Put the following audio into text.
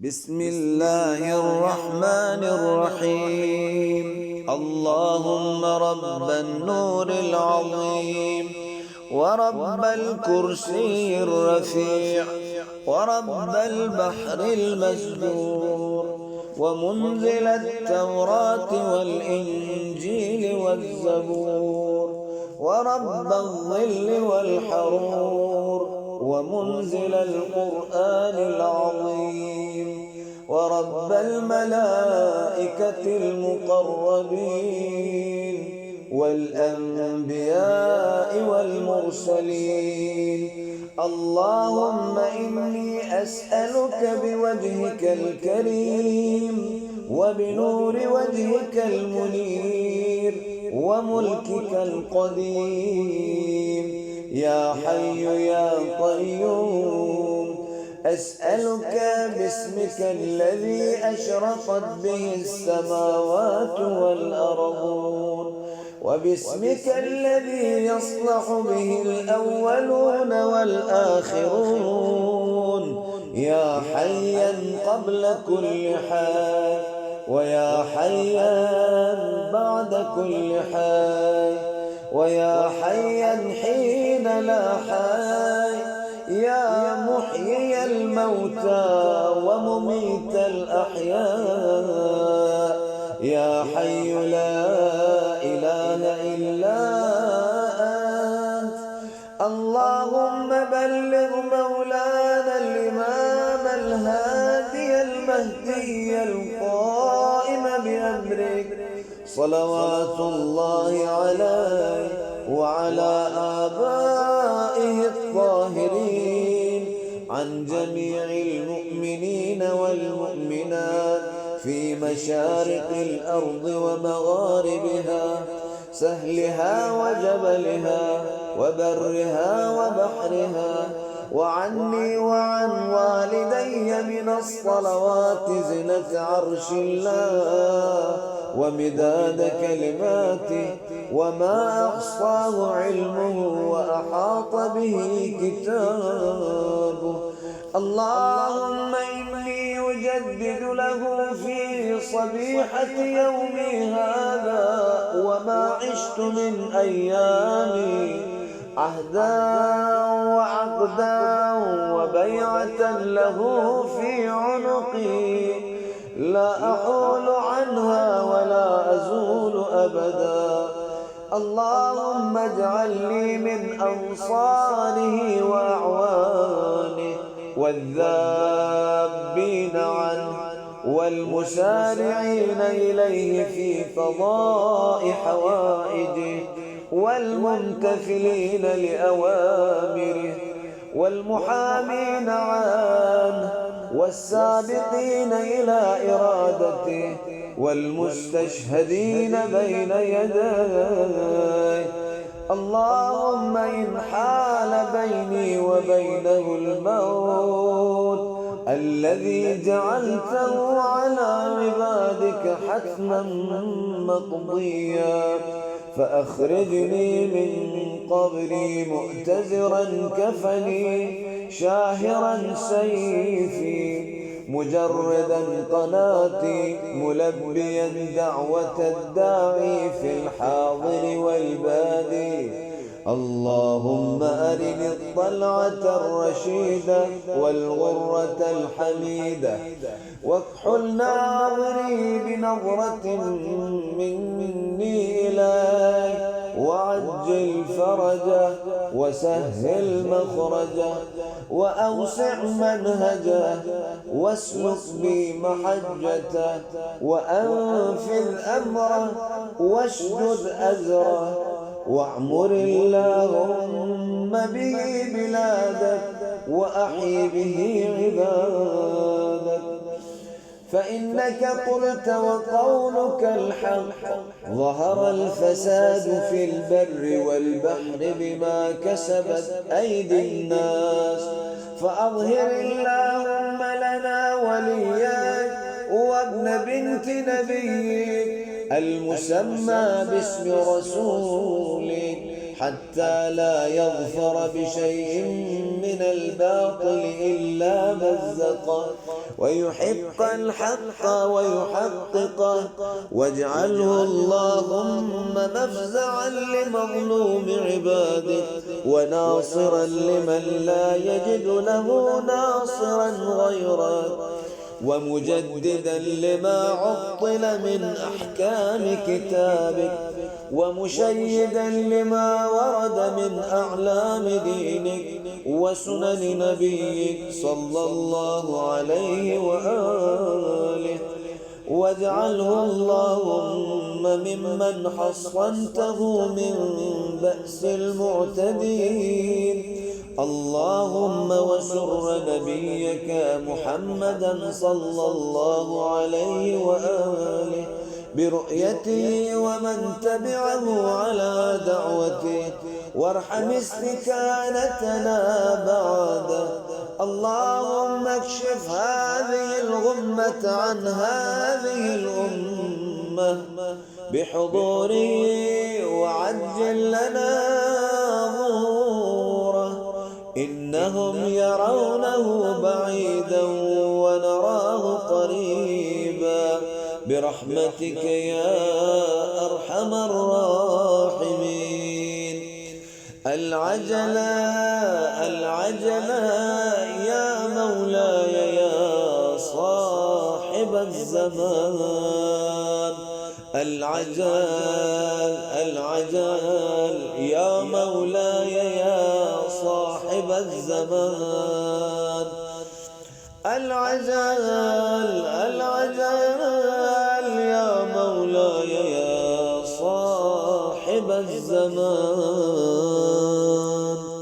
بسم الله الرحمن الرحيم. اللهم رب النور العظيم، ورب الكرسي الرفيع، ورب البحر المسجور، ومنزل التوراة والإنجيل والزبور، ورب الظل والحرور، ومنزل القرآن العظيم، ورب الملائكة المقربين، والأنبياء والمرسلين. اللهم إني أسألك بوجهك الكريم وبنور وجهك المنير وملكك القديم يا حي يا قيوم، أسألك باسمك الذي أشرقت به السماوات والأرضون، وباسمك الذي يصلح به الأولون والآخرون، يا حيا قبل كل حي، ويا حيا بعد كل حي، ويا حيا حين لا حي، يا محيي الموتى ومميت الأحياء، يا حي لا إله إلا أنت. اللهم بلغ مولانا الإمام الهادي المهدي القائم بأمرك صلوات الله عليه وعلى آبائه الطاهرين، عن جميع المؤمنين والمؤمنات في مشارق الأرض ومغاربها، سهلها وجبلها وبرها وبحرها، وعني وعن والدي من الصلوات زنة عرش الله ومداد كلماته، وما أحصاه علمه وأحاط به كتابه. اللهم إني أجدد له في صبيحة يومي هذا وما عشت من أيامي عهدا وعقدا وبيعة له في عنقي لا أحول عنها ولا أزول أبدا. اللهم اجعلني من أنصاره وأعوانه والذابين عنه والمسارعين إليه في قضاء حوائجه والممتثلين لأوامره والمحامين عنه والسابقين إلى إرادته والمستشهدين بين يديه. اللهم إن حال بيني وبينه الموت الذي جعلته على عبادك حتما مقضيا، فأخرجني من قبري مؤتزرا كفني شاهرا سيفي مجردا قناتي ملبيا دعوة الداعي في الحاضر والبادي. اللهم أرني الطلعة الرشيدة والغرة الحميدة، واكحل ناظري بنظرة مني إليك، وعجل فرجه وسهل مخرجه وأوسع منهجه واسلك بي محجته وأنفذ أمره واشدد أزره، واعمر اللهم به بلادك وأحي به عبادك، فإنك قلت وقولك الحق ظهر الفساد في البر والبحر بما كسبت أيدي الناس، فأظهر اللهم لنا ولياك وابن بنت نبيك المسمى باسم رسولك، حتى لا يظفر بشيء من من الباطل إلا مزقه ويحق الحق ويحققه واجعله اللهم مفزعا لمظلوم عبادك وناصرا لمن لا يجد له ناصرا غيرك ومجددا لما عطل من أحكام كتابك ومشيدا لما ورد من أعلام دينك وسنن نبيك صلى الله عليه وآله واجعله اللهم ممن حصنته من بأس المعتدين اللهم وسر نبيك محمدا صلى الله عليه وآله برؤيته ومن تبعه على دعوته وارحم استكانتنا بعده اللهم اكشف هذه الغمة عن هذه الأمة بحضوره وعجل لنا ظهوره إنهم يرونه بعيدا ونراه قريبا برحمتك يا أرحم الراحمين العجلة العجلة يا مولاي يا صاحب الزمان العجل العجل يا مولاي يا صاحب الزمان العجل العجل يا مولاي يا صاحب الزمان